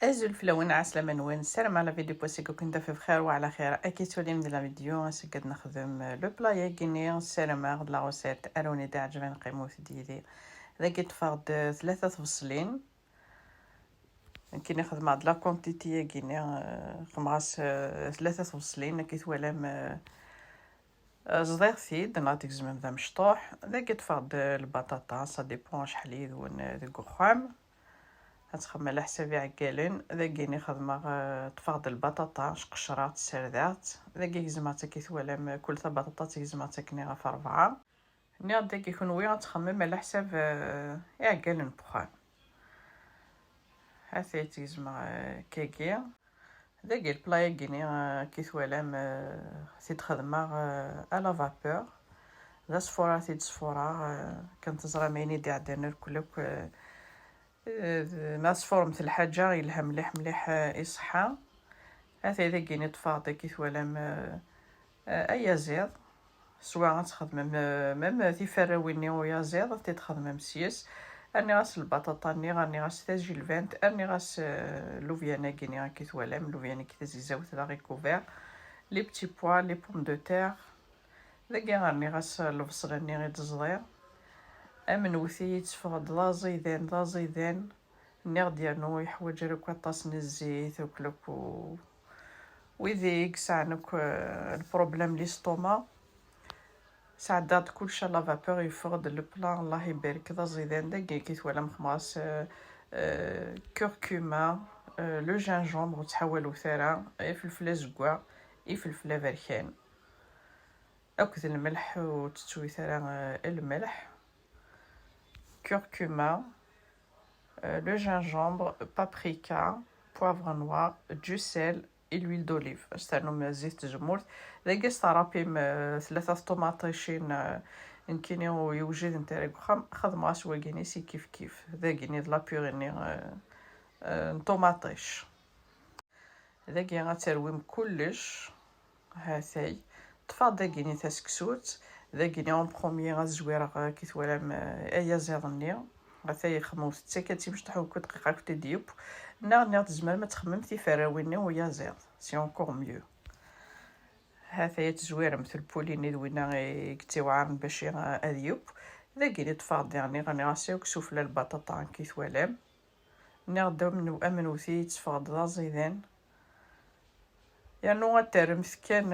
أزول فلوين عسلامة نوين السلام على فيديو بوسيكو كنت في بخير وعلى خير أكيد تولي من الفيديو سكد نخدم لو بلايا كيني السلامة لا غوسيت أروني دا عجبان قيموت ديالي لقيت فقد 3 فصلين كي نخدم هاد لا كونتيتي كيني خماس 3 فصلين كيت ولام صديق ثيد نعطيك زمان ذا مشطوح لقيت فقد البطاطا سا ديبون شحال يدون ذوك خام غتخمم على حسابي عكالين ذاكيني خدمة تفاضل البطاطا قشرات سردات ذاكي زعما كيثوالام كل تا بطاطا تيزعما كني غا في 4 ني غدا كيكون وي غتخمم على حساب عكالين بخام هاثي تيزعما كيكي ذاكي البلاي كيني كيثوالام تيتخدم على فابور ذا صفورة صفورة كنتزرى ميني دي عدنا الكلوك ما صفور مثل الحاجة يلها مليح مليح يصحى هذا إذا كيني تفاضي كيثوالام أي زيض سواء غتخدم ميم تيفراويني ويا زيض تيتخدم مسيس أني غاس البطاطا ني غاني غاس تاجي الفانت أني غاس لوفيانا كيني كيثوالام لوفيانا كي تزيزاوت لا ريكوفير لي بتي بوا لي بوم دو تير ذاكي غاني غاس البصل ني غي تزضير أمنوثي تفقد لا زيدان النيغ ديالو يحوج رك طاس من الزيت وكلوك ويذيك ساعنك البروبليم لي ستوما ساعدات كلشي لا فابور يفقد لو بلان الله يبارك ذا زيدان داكي كيتوالا مخماس كوركوما لو جانجومبر تحولو ثرا فلفله زكوا فلفله بركان اكد الملح وتتوي ثرا الملح كوركوما le gingembre, paprika, poivre noir, du sel et l'huile d'olive. استعملوا زيت الجمورت ذاك استرابيم 3 طوماطيشين يمكن يوجد نتاعك خدم غاسوا كينيسي كيف ذاكيني لا بيغيني طوماطيش ذاكي غترويم كلش هاثي تفاضل كيني تاسكسوت ذاكيني اون بروميير غزوير كيتوالام ايا زيرني غثاي خموس تسكتي باش تحوكو دقيقه كنتي ديوب ناغ تزمر ما تخممتي فراويني ويا زير سي اونكور ميو هاثايا تزوير مثل بوليني دوينا كتي وعارن باش اديوب ذاكيني تفاض يعني غاني غاسيوك سوفلا البطاطا كيثوالام ناغداو منو امنوثي تفاض لا زيدان يعني غترمث كان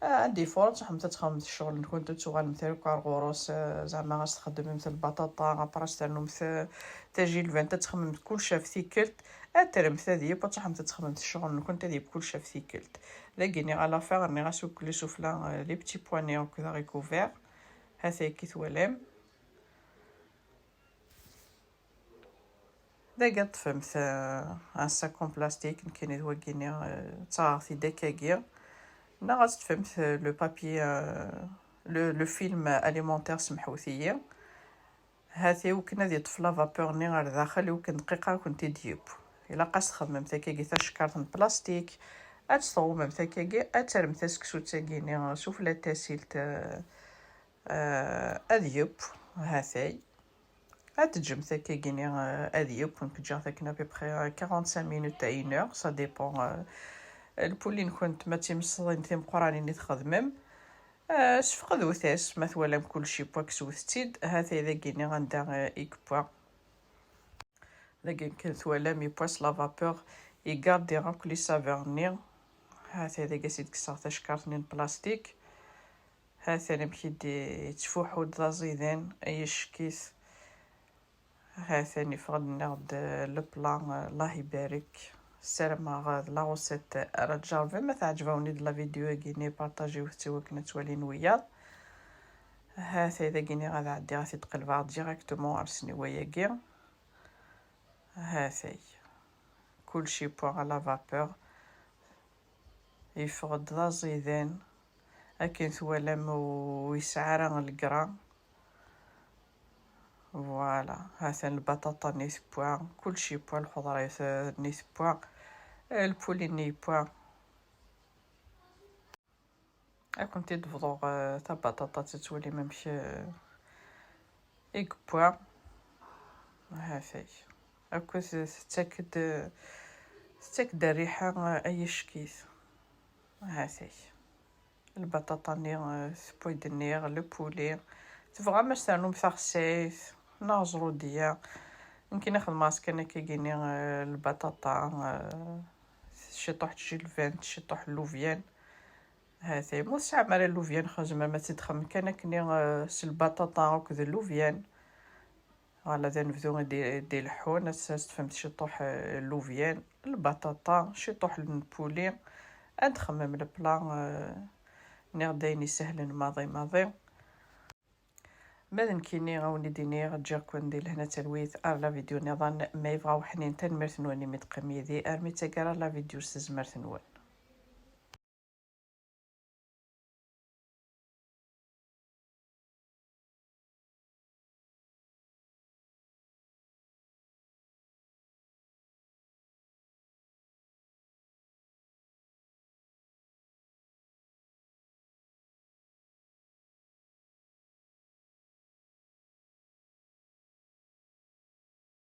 عندي فرص حمت تخمم الشغل كنت تشغل مثل كارغوروس زعما غتخدم مثل البطاطا غابراس تاعو مثل تاجي الفان تتخمم كلشي في ثيكلت اترم ثادي بطح حمت تخمم الشغل كنت ديب كلشي في ثيكلت لاكيني على فار راني غاسوك لي سوفلا لي بتي بواني هكذا ريكوفير هاثي كيثوالام داكا طفمت ان ساكون بلاستيك كاين دواكيني تصاغتي دكاكير لا غتفهمت لو بابي لو فيلم اليمونتير سمحوثيه هاتي وكنا دي طفله فابور ني غير داخل وكن دقيقه كنت ديوب الا قاس خمم تاكي تاش كارطون بلاستيك اتصوم تاكي اترم تاسكسو تاكيني سوفلا تاسيلت اديوب هاتي اتجم تاكيني اديوب كنت جا تاكنا ببخي 45 مينوت تا 1 اور سا ديبون البولين كنت ما تيمصدين تيم قراني تخدمم سفقدو ثاس مثلا كلشي بواكسو ثتيد هاثي ذاكيني غندا ايكبوا ذاكين كنثوالا مي بواس لا فابور يغاردي غا كلي سافورني هاثي ذاك سيد كساغتاش كارتنين بلاستيك هاثي نمشي دي تفوحو دا زيدان اي شكيث هاثي نفقدنا لو بلان الله يبارك السلام على لا غوسيت رجال ما تعجبوني د لا فيديو كيني بارطاجيو حتى كنا توالين ويا هاثي اذا كيني غادا عدي غادي تقلبها ديريكتومون عرسني ويا كير هاثي كلشي بوغ على فابور يفقد لا زيدان اكن ثوالام ويسعر القرا فوالا هاثن البطاطا نيت بوا كلشي بوا الخضرات نيت بوا البولي ني بوا كنت تفضو تا بطاطا تتولي ممشي ايك بوا هاثي هاكا تتاكد الريحة اي شكيت. هاتي البطاطا ني سبويدنيغ لو بولي تبغى ما سانو مفخسيت ناجرودية يمكن ناخذ ماسك انا كيجيني البطاطا شي طوح تجي الفان شي طوح اللوفيان. هاتي مو ساعة مال اللوفيان خرج ما تدخل كان كني البطاطا وكذا اللوفيان على ذا نبدو دي الحون فهمت شي طوح اللوفيان البطاطا شي طوح البولي ادخمم البلا نير دايني سهل ماضي ماذا كيني غاوني ديني غتجي كون ندير هنا تلويث لا فيديو نظن ما يبغاو حنين تنمرت نوني متقميدي ارمي تاكرا لا فيديو سزمرت نون.